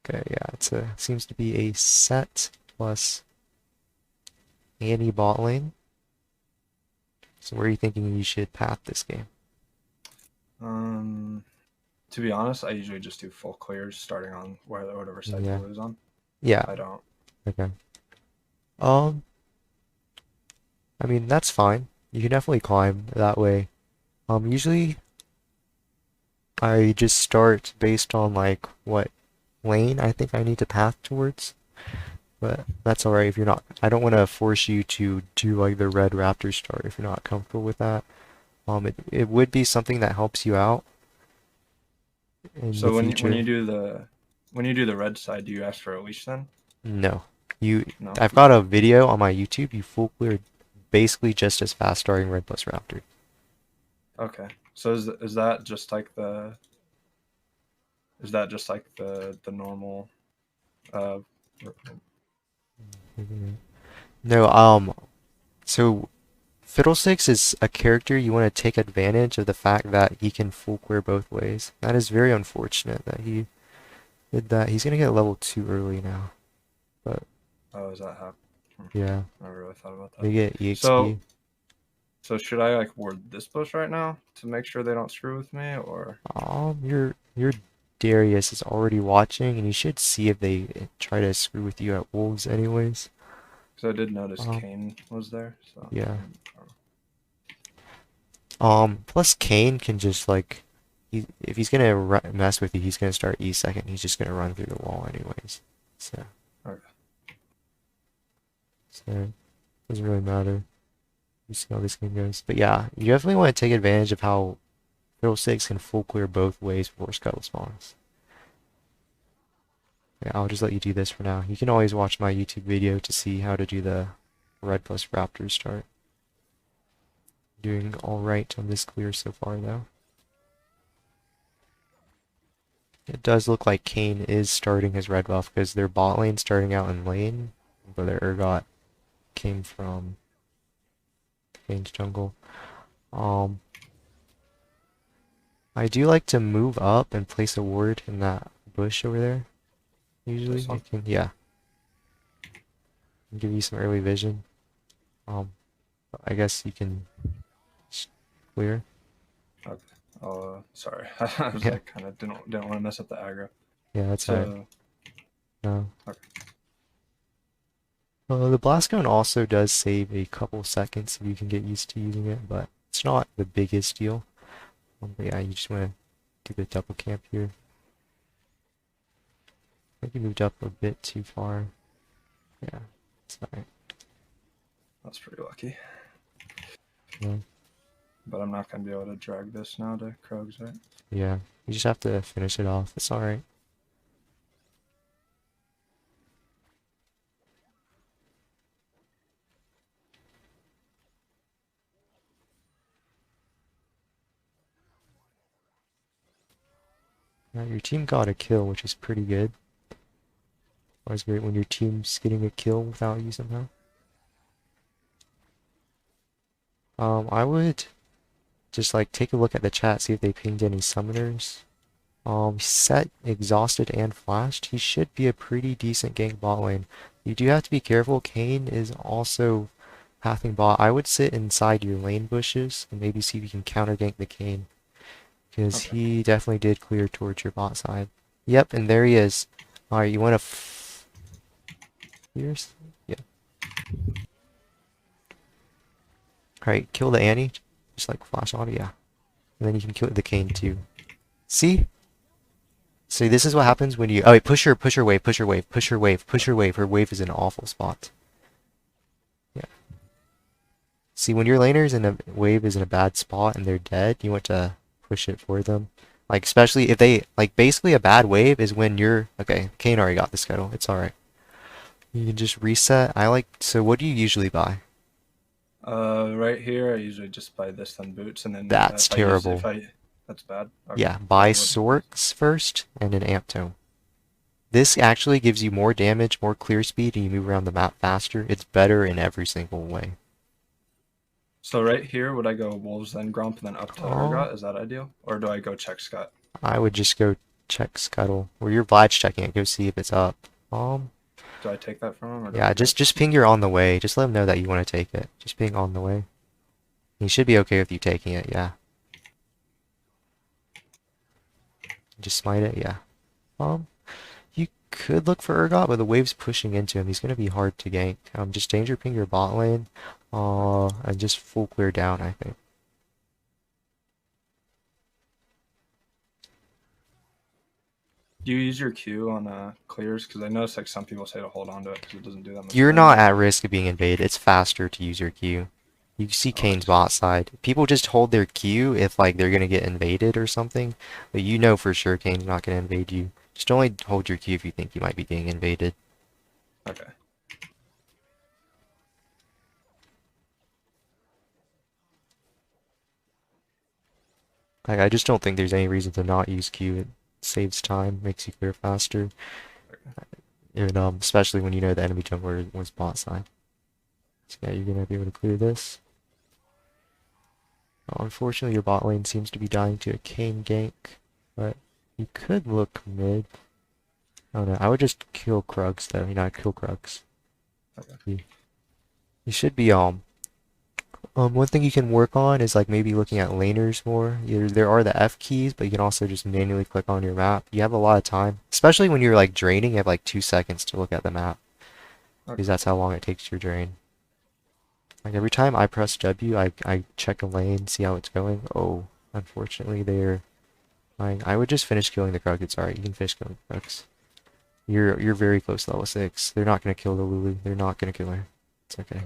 Okay, yeah, seems to be a set plus Annie bot lane. So where are you thinking you should path this game? Um, to be honest, I usually just do full clears starting on whatever side Yeah. blue is on. Yeah. I don't. Okay. Um, I mean that's fine. You can definitely climb that way. Usually I just start based on like what lane I think I need to path towards. But that's alright if you're not. I don't want to force you to do like the red raptor start if you're not comfortable with that. It would be something that helps you out in the So when you future. do the red side, do you ask for a leash then? No. You No. I've got a video on my YouTube. You full clear basically just as fast starting red plus raptor. Okay. So is that just like the normal uh Mhm. No, so Fiddlesticks is a character you want to take advantage of the fact that he can full clear both ways. That is very unfortunate that he did that. He's gonna get level 2 early now. But oh, is that how? yeah, I never really thought about that. they get So EXP. so should I like ward this bush right now to make sure they don't screw with me, or Your Darius is already watching, and you should see if they try to screw with you at Wolves anyways. because I did notice Um, Kane was there, so yeah. I don't Plus Kane can just like, if he's gonna mess with you, he's gonna start E second. He's just gonna run through the wall anyways. So, know. Okay. so it doesn't really matter. You see how this game goes. But yeah, you definitely want to take advantage of how Fiddlesticks can full clear both ways before Scuttle spawns. Yeah, I'll just let you do this for now. You can always watch my YouTube video to see how to do the red plus raptor start. Doing alright on this clear so far though. It does look like Kane is starting his red buff because their bot lane starting out in lane, but their Urgot came from Kane's jungle. Um, I do like to move up and place a ward in that bush over there. Usually, This one. it can, yeah, give you some early vision. Um, I guess you can clear. Okay. Oh, sorry. I was Yeah, like kind of didn't want to mess up the aggro. yeah, that's alright. So No. okay. The blast gun also does save a couple seconds if you can get used to using it, but it's not the biggest deal. But yeah, you just want to do the double camp here. I think you moved up a bit too far. Yeah, it's alright. That's pretty lucky. Yeah, But I'm not gonna be able to drag this now to Krogs, right? yeah, you just have to finish it off. It's alright. Your team got a kill, which is pretty good. Always great when your team's getting a kill without you somehow. I would just like take a look at the chat, see if they pinged any summoners. Set, exhausted, and flashed. He should be a pretty decent gank bot lane. You do have to be careful. Kane is also pathing bot. I would sit inside your lane bushes and maybe see if you can counter gank the Kane. Because Okay. he definitely did clear towards your bot side. Yep, and there he is. Alright, you want to Here's yeah. Alright, kill the Annie. Just like flash on, yeah. And then you can kill the Kane too. See? See, this is what happens when you. Oh, wait, push her wave, push her wave, push her wave, push her wave. Her wave is in an awful spot. Yeah. See, when your laner's in a wave is in a bad spot and they're dead, you want to push it for them. Like, especially if they, like, basically a bad wave is when you're, okay, Kane already got the scuttle. It's alright. You can just reset. So what do you usually buy? Right here, I usually just buy this then boots, and then That's terrible. that's bad. Okay. Yeah, buy Then what? Sorks first and an Amp Tome. This actually gives you more damage, more clear speed, and you move around the map faster. It's better in every single way. So right here, would I go wolves then grump and then up to Oh, Urgot? Is that ideal, or do I go check Scott? I would just go. check scuttle. Or your Vlad's checking it. Go see if it's up. Do I take that from him or do Yeah, I go? just ping you're on the way. Just let him know that you want to take it. Just ping on the way. He should be okay with you taking it, yeah. Just smite it, yeah. Um, you could look for Urgot, but the wave's pushing into him. He's gonna be hard to gank. Just danger ping your bot lane. And just full clear down, I think. Do you use your Q on clears? Because I noticed like some people say to hold on to it because it doesn't do that much You're not damage. at risk of being invaded. It's faster to use your Q. You see Oh, I Kane's see. bot side. People just hold their Q if like they're gonna get invaded or something, but you know for sure Kane's not gonna invade you. Just only hold your Q if you think you might be getting invaded. Okay. Like, I just don't think there's any reason to not use Q. It saves time, makes you clear faster, Okay. and especially when you know the enemy jungler was bot side. So yeah, you're gonna be able to clear this. Unfortunately, your bot lane seems to be dying to a Kane gank, but you could look mid. I don't know. I would just kill Krugs though. You know, kill Krugs. Okay. You should be one thing you can work on is like maybe looking at laners more. There are the F keys, but you can also just manually click on your map. You have a lot of time, especially when you're like draining. You have like 2 seconds to look at the map because Okay. that's how long it takes to drain. Like every time I press W, I check a lane, see how it's going. Oh, unfortunately they're dying. I would just finish killing the Krug. It's alright. You can finish killing the Krugs. You're very close to level 6. They're not gonna kill the Lulu. They're not gonna kill her. It's okay.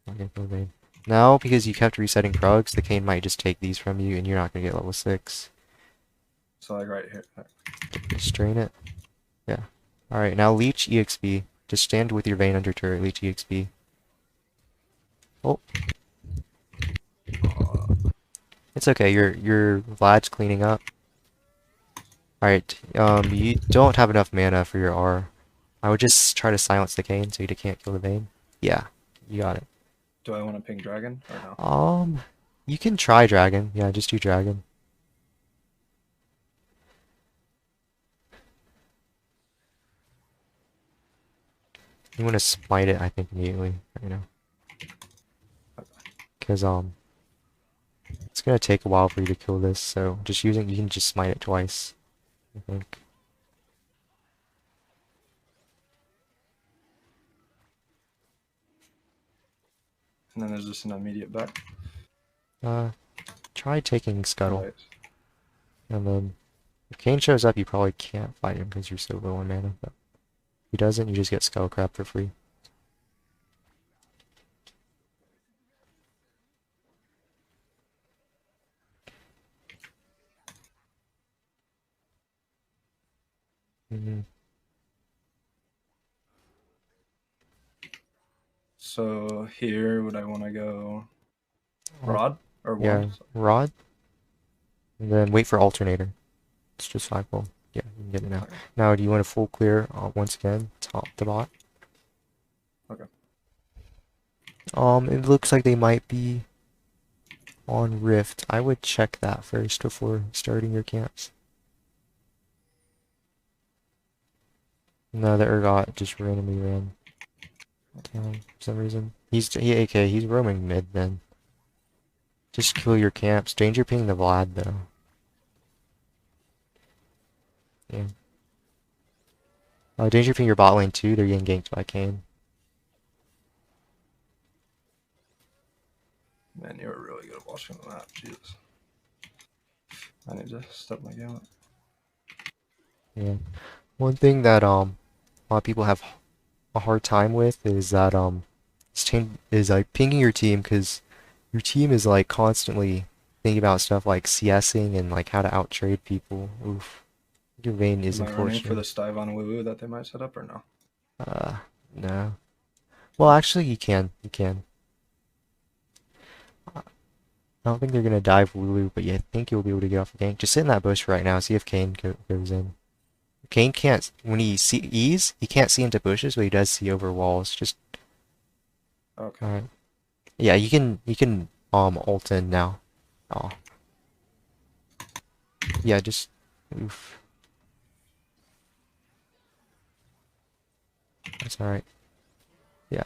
Not gonna kill Vayne. Now, because you kept resetting Krugs, the Kane might just take these from you and you're not gonna get level 6. So like right here. Just drain it. Yeah. Alright, now leech EXP. Just stand with your Vayne under turret, leech EXP. Oh, it's okay, your Vlad's cleaning up. Alright, you don't have enough mana for your R. I would just try to silence the Kane so you can't kill the Vayne. Yeah, you got it. Do I want to ping dragon or no? You can try dragon. Yeah, just do dragon. You want to smite it, I think, immediately, right now. Because, it's gonna take a while for you to kill this, so you can just smite it twice, I think. And then there's just an immediate back. Uh, Try taking Scuttle, Right. and then if Kane shows up, you probably can't fight him because you're so low on mana, but if he doesn't, you just get Skull Crab for free. Mm, So here, would I want to go I'll- rod or yeah, wand? Rod, and then wait for Alternator. It's just 5 gold. Yeah, you can get it now. Okay. Now, do you want a full clear once again, top to bot? Okay. It looks like they might be on Rift. I would check that first before starting your camps. No, the Urgot just randomly ran down for some reason. Okay, he's roaming mid then. Just kill your camps. Danger ping the Vlad though. Yeah. Danger ping your bot lane too. They're getting ganked by Kane. Man, you were really good at watching the map. Jesus. I need to step my game up. Yeah. One thing that a lot of people have a hard time with is that is like pinging your team because your team is like constantly thinking about stuff like CSing and like how to outtrade people. Oof. Your vein is Am I running for unfortunate. the Stive on Woo that they might set up or no? Uh, no. Well, actually, you can. You can. I don't think they're gonna dive Lulu, but yeah, I think you'll be able to get off the gank. Just sit in that bush right now. See if Kane goes in. Kane can't when he sees, he can't see into bushes, but he does see over walls. Just Okay. alright. Yeah, you can ult in now. Oh. Yeah, just Oof. That's alright. Yeah.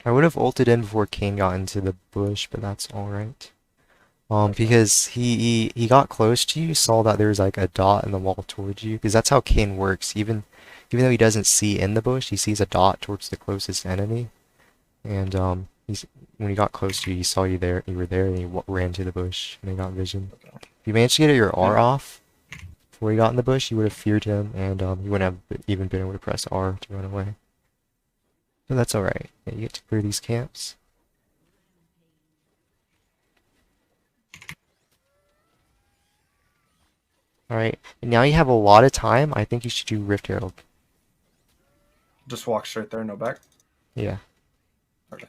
I would have ulted in before Kane got into the bush, but that's alright. Okay. Because he got close to you, saw that there was like a dot in the wall towards you, because that's how Kane works. Even though he doesn't see in the bush, he sees a dot towards the closest enemy. And when he got close to you, he saw you were there, and he ran to the bush, and he got vision. Okay. If you managed to get your R And off before he got in the bush, you would have feared him, and you wouldn't have even been able to press R to run away. So that's alright. Yeah, you get to clear these camps. Alright, and now you have a lot of time. I think you should do Rift Herald. just walk straight there, no back. Yeah. Okay.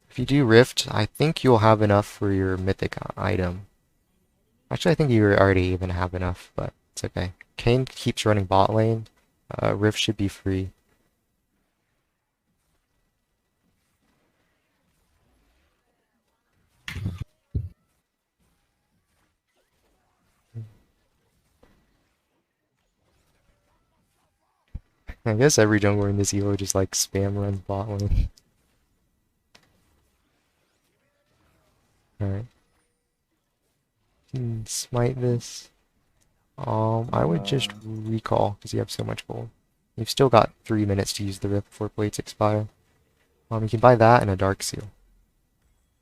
If you do Rift, I think you'll have enough for your mythic item. Actually, I think you already even have enough, but it's okay. Kane keeps running bot lane. Rift should be free. I guess every jungler in this elo just like spam runs bot lane. Alright. Smite this. I would just Uh, recall because you have so much gold. You've still got 3 minutes to use the Rift before plates expire. You can buy that and a Dark Seal.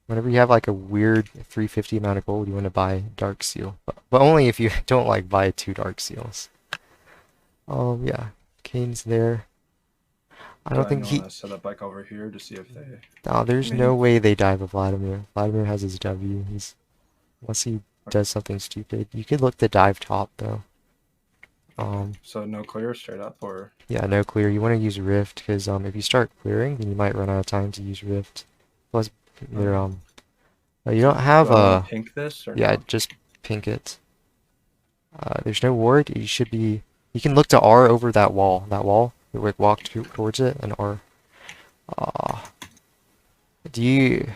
Whenever you have like a weird 350 amount of gold, you want to buy Dark Seal. But only if you don't like buy 2 Dark Seals. Yeah. Kane's there. I do don't I think want he... to set up like over here to see if they? No, I there's no mean, way they dive a Vladimir. Vladimir has his W. Unless he okay. does something stupid. You could look to dive top though. Okay. Um, So no clear straight up, or yeah, no clear. You want to use Rift because if you start clearing, then you might run out of time to use Rift. Plus, they're okay. you don't have Do I want to pink this or yeah, no? just pink it. There's no ward. You should be. You can look to R over that wall. That wall. You like walk towards it and R. Uh, do you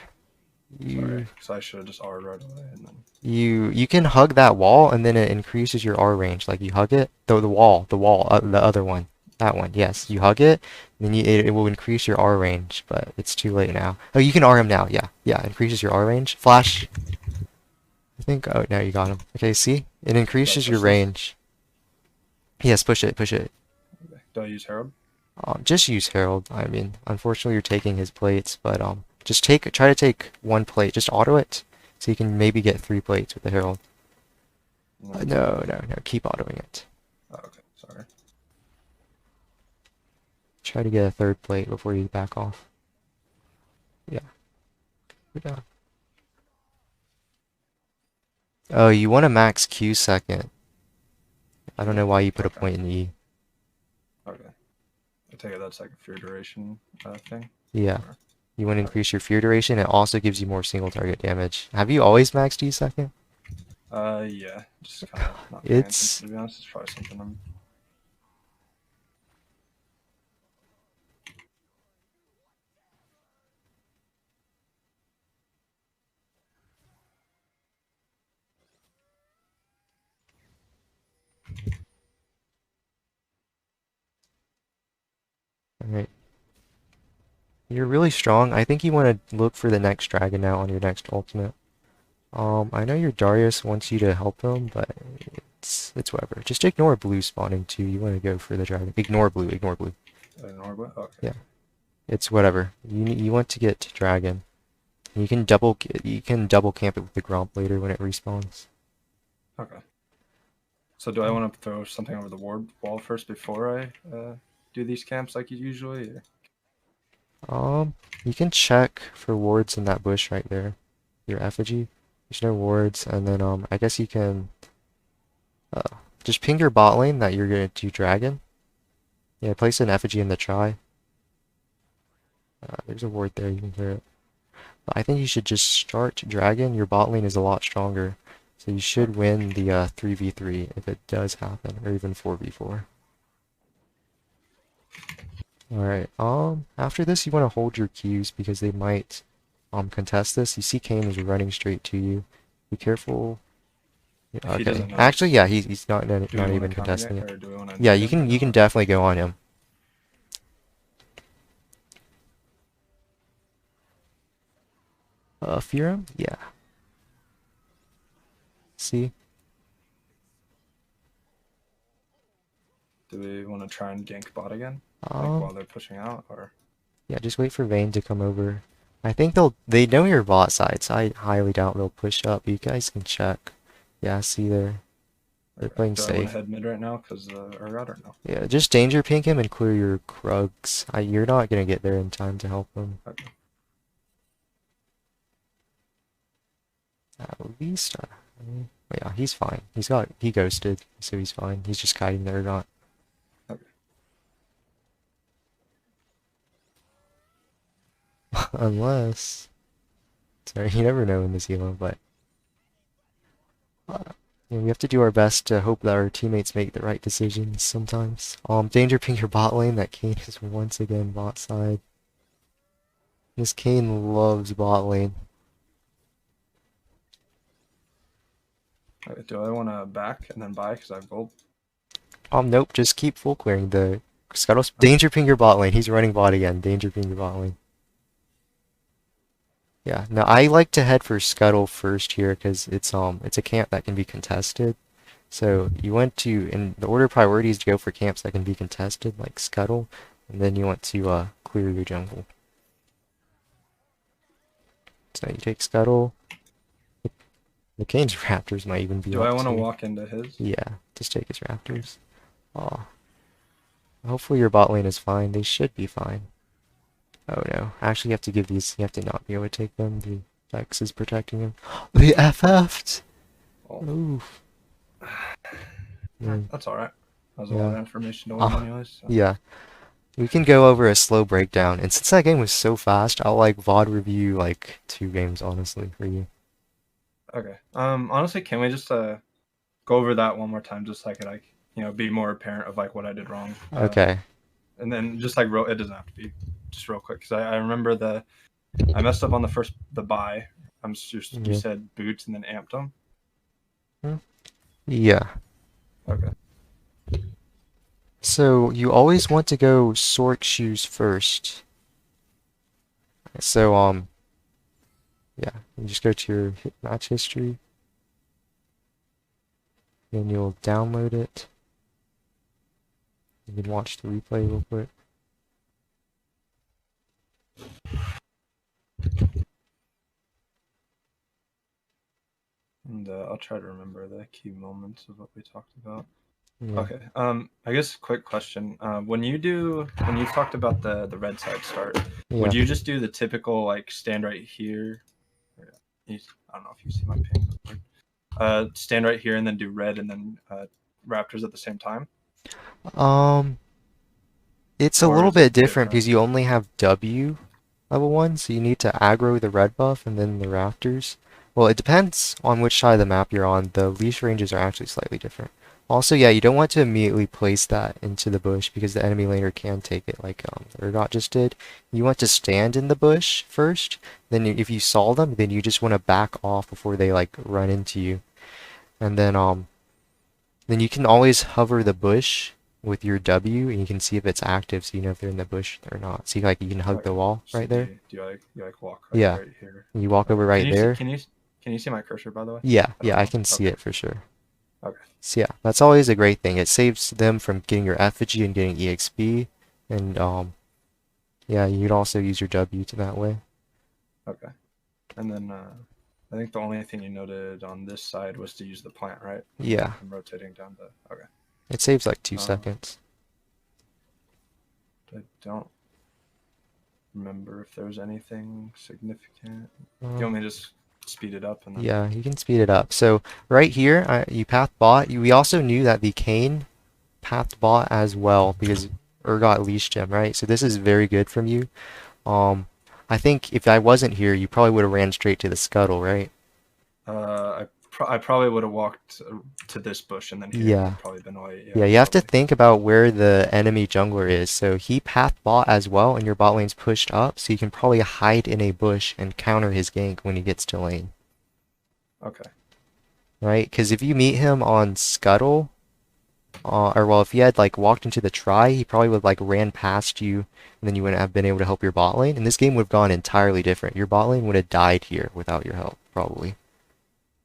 Sorry, you because I should have just R right away and then. you can hug that wall and then it increases your R range. Like you hug it, the other one, that one. Yes, you hug it, then it will increase your R range. But it's too late now. Oh, you can R him now. Yeah, yeah, increases your R range. Flash. I think. Oh, now you got him. Okay, see, it Do I increases your push this? range. Yes, push it, push it. Okay. Do I use Herald? Just use Herald. I mean, unfortunately, you're taking his plates, but just try to take 1 plate. Just auto it, so you can maybe get 3 plates with the Herald. And then No, no, no. Keep autoing it. oh, okay, sorry. Try to get a 3rd plate before you back off. Yeah. Good job. Oh, you want to max Q second. I don't know why you put a Okay. point in E. Okay. I take it that's like a fear duration thing. Yeah. Or, You want to okay. increase your fear duration. It also gives you more single target damage. Have you always maxed E second? Yeah. Just kind of not paying It's attention to be honest. It's probably something I'm. alright. You're really strong. I think you want to look for the next dragon now on your next ultimate. I know your Darius wants you to help him, but it's whatever. Just ignore blue spawning too. You want to go for the dragon. Ignore blue. Ignore blue. Okay. Yeah, it's whatever. You want to get to dragon. You can double camp it with the Gromp later when it respawns. Okay. So do I want to throw something over the ward wall first before I do these camps like you usually? Or? You can check for wards in that bush right there. Your effigy. There's no wards, and then I guess you can just ping your bot lane that you're gonna do dragon. Yeah, place an effigy in the try. There's a ward there, you can clear it. But I think you should just start dragon. Your bot lane is a lot stronger, so you should Okay. win the 3v3 if it does happen, or even 4v4. Alright, after this you want to hold your Qs because they might contest this. You see Kane is running straight to you. Be careful. If he Okay. doesn't Actually, notice, yeah, he's not do we not want to even counter contesting gank it. or do we want to Yeah, invade him right you now? can definitely go on him. Fear him? Yeah. See? Do we want to try and gank bot again? Like Um, while they're pushing out, or yeah, just wait for Vayne to come over. I think they know your bot side, so I highly doubt they'll push up. You guys can check. Yeah, see they're okay. playing Do I want to safe. head mid right now? Cause Urgot or no? Yeah, just danger pink him and clear your Krugs. You're not gonna get there in time to help him. Okay. At least, yeah, he's fine. He ghosted, so he's fine. He's just kiting the Urgot. Okay. Unless, sorry, you never know in this elo, but uh, we have to do our best to hope that our teammates make the right decisions sometimes. Danger ping your bot lane. That Kane is once again bot side. This Kane loves bot lane. Okay. Do I want to back and then buy? Cause I have gold. Nope, just keep full clearing the Scuttles. Okay. Danger ping your bot lane. He's running bot again. Danger ping your bot lane. Yeah, now I like to head for Scuttle first here because it's a camp that can be contested. So you want to, in the order of priorities, to go for camps that can be contested, like Scuttle, and then you want to clear your jungle. So you take Scuttle. The Kane's Raptors might even be Do up I want to too. walk into his? Yeah, just take his Raptors. Oh, hopefully your bot lane is fine. They should be fine. Oh no, actually you have to give these. You have to not be able to take them. The Vex is protecting him. The FF'd. Oh, Oof. Mm, that's all right. That was a lot yeah. of information to learn, Ah, anyways. So. yeah. We can go over a slow breakdown, and since that game was so fast, I'll like VOD review like 2 games honestly for you. Okay. Honestly, can we just go over that one more time, just so I could like be more apparent of like what I did wrong. Okay. And then just like it doesn't have to be just real quick because I remember I messed up on the buy. You Yeah. said boots and then amped them. Hmm. Yeah. Okay. So you always want to go Sork shoes first. So yeah, you just go to your match history, then you'll download it. You can watch the replay real quick. And I'll try to remember the key moments of what we talked about. Yeah. Okay. I guess quick question. When you talked about the red side start, Yeah. would you just do the typical like stand right here? I don't know if you see my ping. Stand right here and then do red and then Raptors at the same time, Um, it's a or little is it bit different different? because you only have W level 1, so you need to aggro the red buff and then the rafters. Well, it depends on which side of the map you're on. The leash ranges are actually slightly different. Also, yeah, you don't want to immediately place that into the bush because the enemy laner can take it like Urgot just did. You want to stand in the bush first, then if you saw them, then you just want to back off before they like run into you. And then you can always hover the bush with your W and you can see if it's active so you know if they're in the bush or not. See like you can hug Okay. the wall So right there. do you like walk like Yeah. right here? You walk over Okay. right there. Can you see my cursor by the way? Yeah, I yeah, don't I know. can see Okay. it for sure. Okay. So yeah, that's always a great thing. It saves them from getting your effigy and getting EXP, and yeah, you'd also use your W to that way. Okay. And then I think the only thing you noted on this side was to use the plant, right? Yeah, I'm rotating down the. Okay. it saves like 2 Uh, seconds. I don't remember if there was anything significant. Do you Um, want me to just speed it up and then? yeah, you can speed it up. So right here, you path bot. We also knew that the Kane pathed bot as well because Urgot leashed him, right? So this is very good from you. Um, I think if I wasn't here, you probably would have ran straight to the scuttle, right? I probably would have walked to this bush and then here Yeah. and probably been away. Yeah, Yeah, you have to probably. think about where the enemy jungler is. So he path bot as well, and your bot lane's pushed up, so you can probably hide in a bush and counter his gank when he gets to lane. Okay. right? Because if you meet him on Scuttle, or well, if he had like walked into the try, he probably would like ran past you, and then you wouldn't have been able to help your bot lane. And this game would have gone entirely different. Your bot lane would have died here without your help, probably.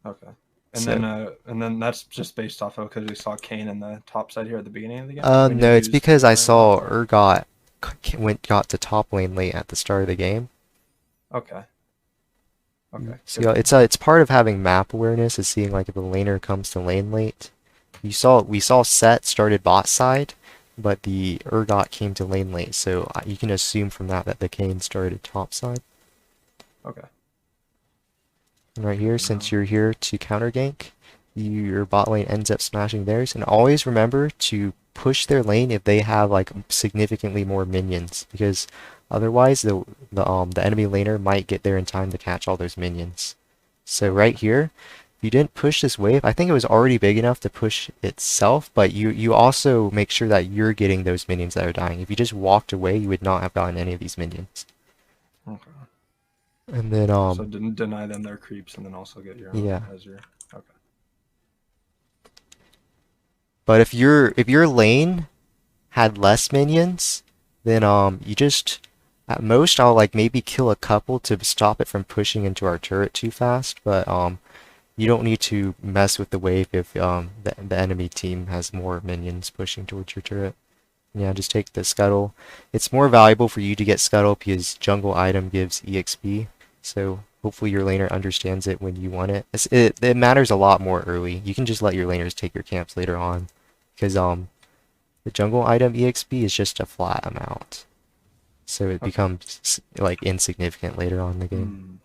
Okay. So, And then that's just based off of because we saw Kane in the top side here at the beginning of the game when you no, it's used because I Iron Bot. saw Urgot got to top lane late at the start of the game. Okay. Okay. So Good yeah, to know. it's part of having map awareness is seeing like if a laner comes to lane late. We saw Set started bot side, but the Urgot came to lane late, so you can assume from that that the Kane started top side. Okay. And right here, Good to since know. you're here to counter gank, your bot lane ends up smashing theirs. And always remember to push their lane if they have like significantly more minions, because otherwise the enemy laner might get there in time to catch all those minions. So Okay. right here, if you didn't push this wave, I think it was already big enough to push itself, but you also make sure that you're getting those minions that are dying. If you just walked away, you would not have gotten any of these minions. Okay. And then So didn't deny them their creeps and then also get your own yeah. as your. Okay. But if your lane had less minions, then you just at most I'll like maybe kill a couple to stop it from pushing into our turret too fast, but you don't need to mess with the wave if the enemy team has more minions pushing towards your turret. Yeah, just take the scuttle. It's more valuable for you to get scuttle because jungle item gives EXP. So hopefully your laner understands it when you want it. It matters a lot more early. You can just let your laners take your camps later on because the jungle item EXP is just a flat amount. So it Okay. becomes like insignificant later on in the game. Hmm.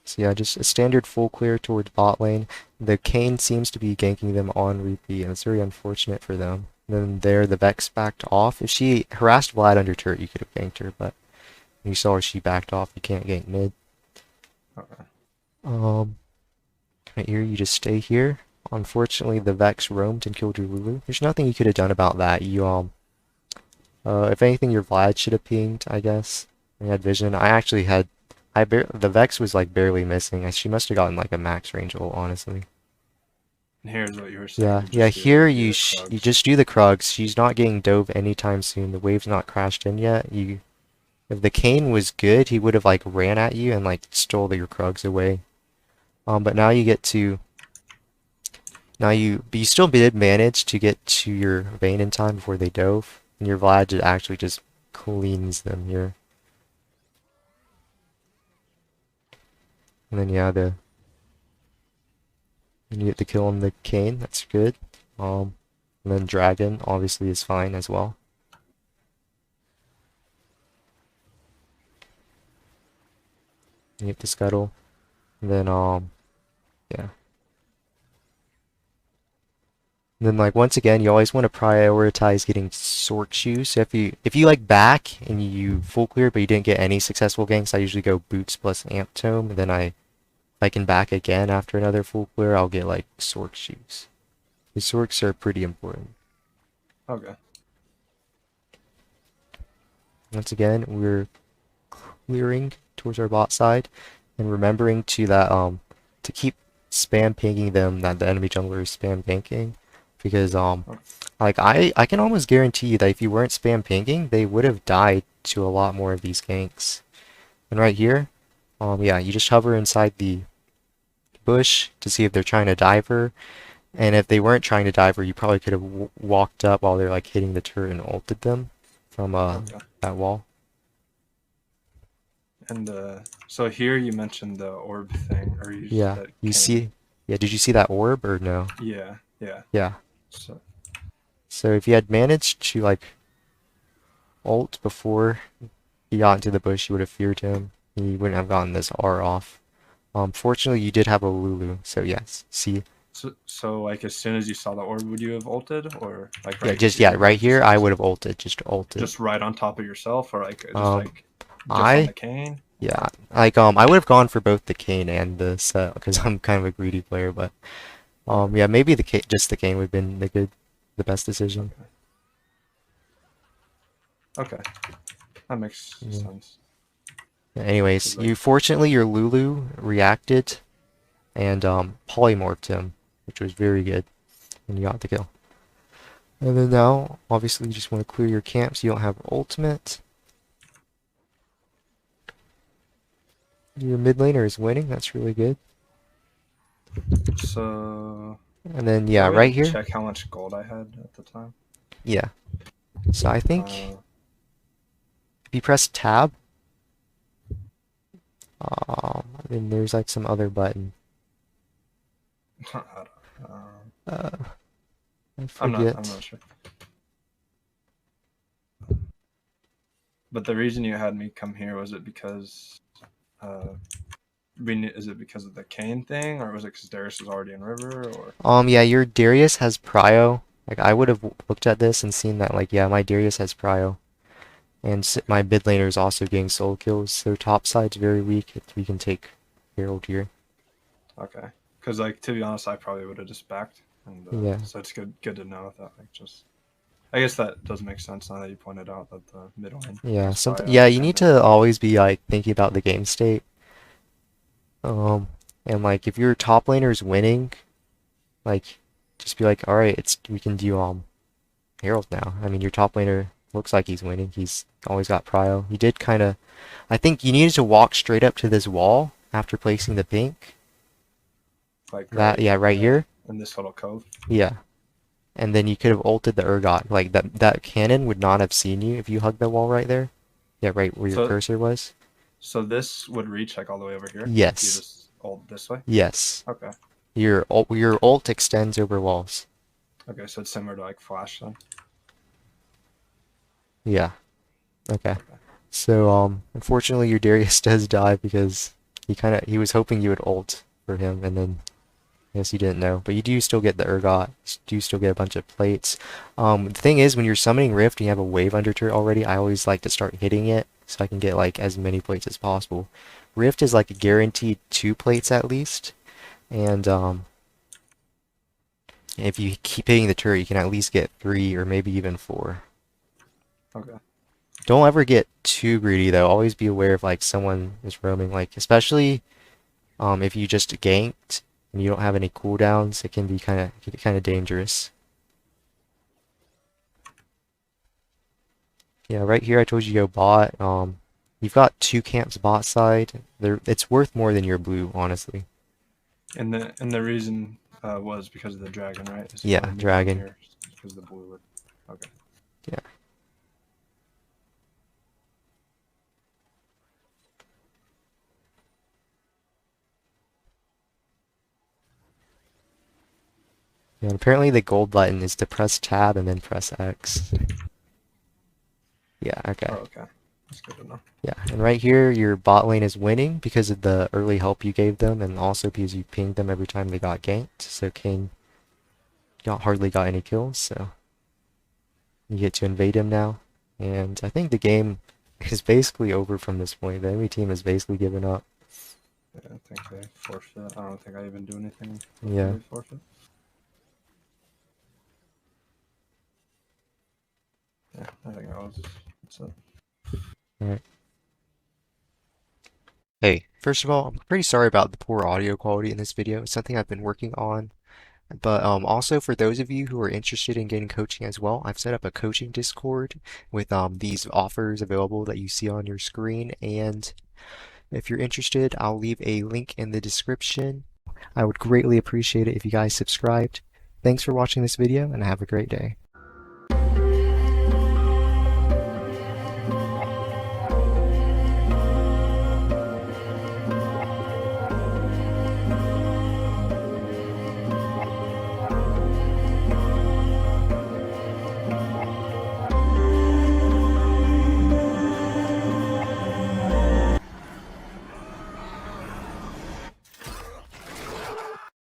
So yeah, just a standard full clear towards bot lane. The Kayn seems to be ganking them on repeat, and it's very unfortunate for them. Then there, the Vex backed off. If she harassed Vlad under turret, you could have ganked her, but you saw her, she backed off. You can't gank mid. Okay. Um, right here, you just stay here. Unfortunately, the Vex roamed and killed your Lulu. There's nothing you could have done about that. If anything, your Vlad should have pinged, I guess. I had vision. I actually had the Vex was like barely missing. She must have gotten like a max range ult, honestly. And here's what you were saying. Yeah, You yeah. just Here do the you Krugs. just do the Krugs. She's not getting dove anytime soon. The wave's not crashed in yet. If the Kane was good, he would have like ran at you and like stole your Krugs away. But now you get to but you still did manage to get to your Vayne in time before they dove, and your Vlad actually just cleans them here. And then yeah, you get the kill on the Kane. That's good. And then Dragon obviously is fine as well. You get the Scuttle. And then yeah. And then like once again, you always want to prioritize getting Sork Shoes. So if you like back and you full clear but you didn't get any successful ganks, I usually go Boots plus Amp Tome. And then if I can back again after another full clear, I'll get like Sork Shoes. The Sorks are pretty important. Okay. Once again, we're clearing towards our bot side and remembering to keep spam pinging them that the enemy jungler is spam ganking because Okay. like I can almost guarantee you that if you weren't spam pinging they would have died to a lot more of these ganks. And right here yeah, you just hover inside the bush to see if they're trying to dive her, and if they weren't trying to dive her you probably could have walked up while they're like hitting the turret and ulted them from Okay. that wall. And so here you mentioned the orb thing, or you Yeah, that you Kane. see, yeah, did you see that orb or no? Yeah. Yeah. Yeah. So So if you had managed to like ult before he got into the bush, you would have feared him. You wouldn't have gotten this R off. Fortunately, you did have a Lulu, so yes. See, so like as soon as you saw the orb, would you have ulted or like yeah, right just yeah, here, right like you here, saw I this, would have ulted, just ulted. just right on top of yourself, or like Um, just on I the Kane, yeah, or like I would have gone for both the Kane and the set because I'm kind of a greedy player, but okay. yeah, maybe just the Kane would have been the best decision. Okay. Okay. That makes Yeah. sense. Anyways, 'Cause, like, you fortunately your Lulu reacted and polymorphed him, which was very good, and you got the kill. And then now, obviously, you just want to clear your camp so you don't have ultimate. Your mid laner is winning. That's really good. so And then do I yeah, even right here. check how much gold I had at the time? Yeah. So I think Uh, if you press tab, then there's like some other button. I don't, Uh, I I'm forget. not sure. But the reason you had me come here, was it because uh, is it because of the cane thing, or was it because Darius was already in river, or Yeah, your Darius has prio. Like I would have looked at this and seen that like yeah, my Darius has prio. And my mid laner is also getting soul kills. Their top side's very weak. We can take Herald here. okay? Because like, to be honest, I probably would have just backed, and Yeah. so it's good to know that, like, just I guess that does make sense now that you pointed out that the mid lane Yeah. is Yeah, prio, you and need then to always be like thinking about the game state. Um, and like if your top laner is winning, like just be like, all right, it's we can do Herald now. I mean, your top laner looks like he's winning. He's always got prio. You did kind of, I think you needed to walk straight up to this wall after placing the pink. like That yeah, right here. in this little cove. Yeah. And then you could have ulted the Urgot. Like that cannon would not have seen you if you hugged the wall right there. Yeah, right where your So cursor was. this would reach like all the way over here if you Yes. just ult this way. Yes. Okay. Your ult extends over walls. Okay, so it's similar to like flash then. Yeah. Okay. Okay. So unfortunately your Darius does die because he was hoping you would ult for him and then I guess you didn't know. But you do still get the Urgot. You do still get a bunch of plates. The thing is when you're summoning Rift and you have a wave under turret already, I always like to start hitting it so I can get like as many plates as possible. Rift is like a guaranteed 2 plates at least. And if you keep hitting the turret, you can at least get 3 or maybe even 4. Okay. Don't ever get too greedy though. Always be aware if like someone is roaming, like especially if you just ganked and you don't have any cooldowns, it can be kind of dangerous. Yeah, right here I told you go bot. You've got 2 camps bot side. It's worth more than your blue, honestly. And the reason was because of the dragon, right? Is Yeah, why me coming dragon. here because the blue would. Okay. Yeah. Yeah, and apparently the gold button is to press tab and then press X. Yeah, okay. Oh, okay. That's good to know. Yeah, and right here your bot lane is winning because of the early help you gave them and also because you pinged them every time they got ganked. So King hardly got any kills, so you get to invade him now. And I think the game is basically over from this point. The enemy team has basically given up. Yeah, I think they forfeit. I don't think I even do anything Yeah. before they forfeit. Yeah, I think that's it. Alright. Hey, first of all, I'm pretty sorry about the poor audio quality in this video. It's something I've been working on. But also for those of you who are interested in getting coaching as well, I've set up a coaching Discord with these offers available that you see on your screen. And if you're interested, I'll leave a link in the description. I would greatly appreciate it if you guys subscribed. Thanks for watching this video and have a great day.